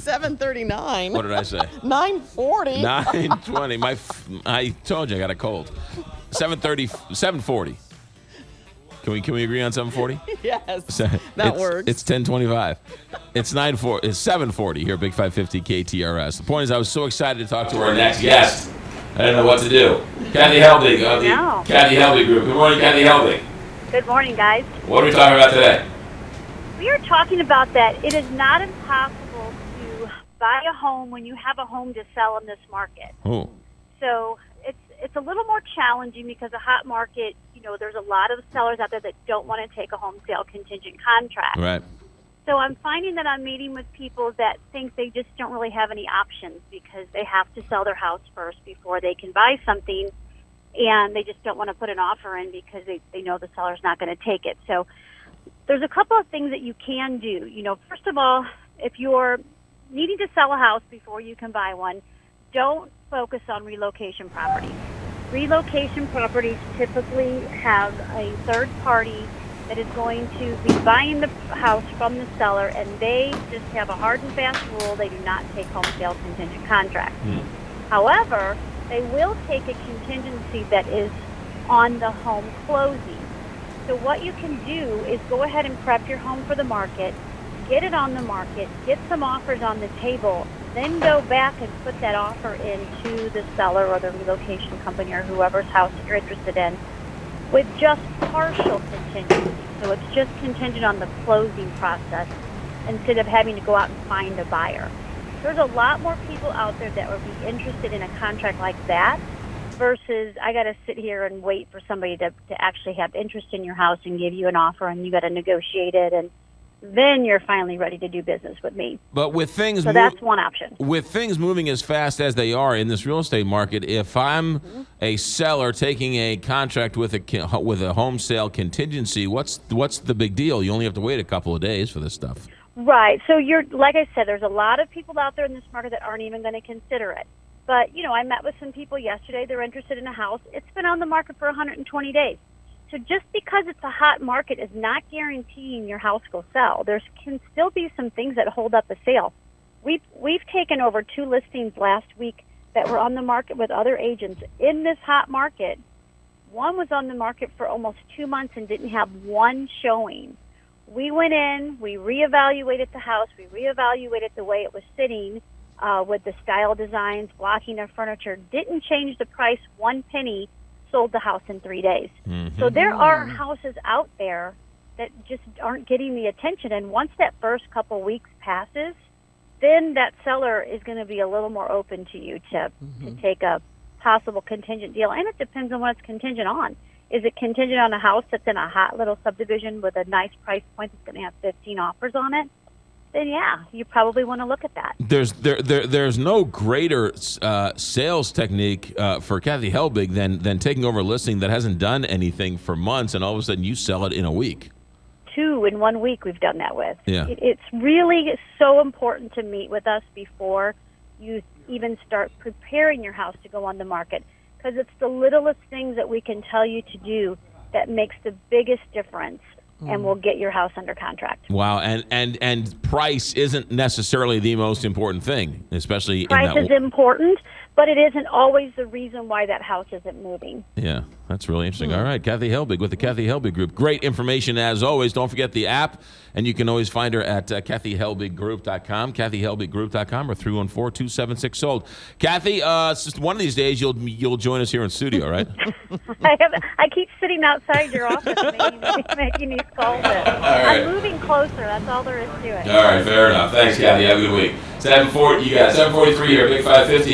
7:39. What did I say? 9:40. 9:20. I told you I got a cold. 7:30, 7:40. Can we agree on 7:40? Yes, that works. It's 10:25. It's 7:40 here at Big 550 KTRS. The point is, I was so excited to talk to our next guest. I didn't know what to do. Kathy Helbig of the Kathy Helbig Group. Good morning, Kathy Helbig. Good morning, guys. What are we talking about today? We are talking about that it is not impossible to buy a home when you have a home to sell in this market. Oh. So it's a little more challenging because a hot market, there's a lot of sellers out there that don't want to take a home sale contingent contract. Right. So I'm finding that I'm meeting with people that think they just don't really have any options because they have to sell their house first before they can buy something, and they just don't want to put an offer in because they know the seller's not going to take it. So there's a couple of things that you can do. First of all, if you're needing to sell a house before you can buy one, don't focus on relocation properties. Relocation properties typically have a third party that is going to be buying the house from the seller, and they just have a hard and fast rule: they do not take home sale contingent contracts. However, they will take a contingency that is on the home closing. So what you can do is go ahead and prep your home for the market, get it on the market, get some offers on the table, then go back and put that offer into the seller or the relocation company or whoever's house that you're interested in with just partial contingency. So it's just contingent on the closing process instead of having to go out and find a buyer. There's a lot more people out there that would be interested in a contract like that versus I got to sit here and wait for somebody to actually have interest in your house and give you an offer, and you got to negotiate it, and then you're finally ready to do business with me. But with things, that's one option. With things moving as fast as they are in this real estate market, if I'm a seller taking a contract with a home sale contingency, what's the big deal? You only have to wait a couple of days for this stuff. Right. So like I said, there's a lot of people out there in this market that aren't even going to consider it. But I met with some people yesterday. They're interested in a house. It's been on the market for 120 days. So just because it's a hot market is not guaranteeing your house will sell. There can still be some things that hold up a sale. We've taken over 2 listings last week that were on the market with other agents in this hot market. One was on the market for almost 2 months and didn't have one showing. We went in, we reevaluated the house, we reevaluated the way it was sitting with the style designs, blocking of furniture, didn't change the price one penny, sold the house in 3 days. So there are houses out there that just aren't getting the attention. And once that first couple weeks passes, then that seller is going to be a little more open to you to take a possible contingent deal. And it depends on what it's contingent on. Is it contingent on a house that's in a hot little subdivision with a nice price point that's going to have 15 offers on it? Then yeah, you probably want to look at that. There's no greater sales technique for Kathy Helbig than taking over a listing that hasn't done anything for months, and all of a sudden you sell it in a week. 2 in 1 week we've done that with. Yeah. It's really so important to meet with us before you even start preparing your house to go on the market, because it's the littlest things that we can tell you to do that makes the biggest difference. And we'll get your house under contract. Wow, and price isn't necessarily the most important thing, especially price is important, but it isn't always the reason why that house isn't moving. Yeah, that's really interesting. All right, Kathy Helbig with the Kathy Helbig Group. Great information as always. Don't forget the app, and you can always find her at KathyHelbigGroup.com, KathyHelbigGroup.com, or 314-276-SOLD. Kathy, just one of these days you'll join us here in studio, right? I keep sitting outside your office making these calls. I'm moving closer. That's all there is to it. All right, fair enough. Thanks, Kathy. Have a good week. 7:43 here, Big 550.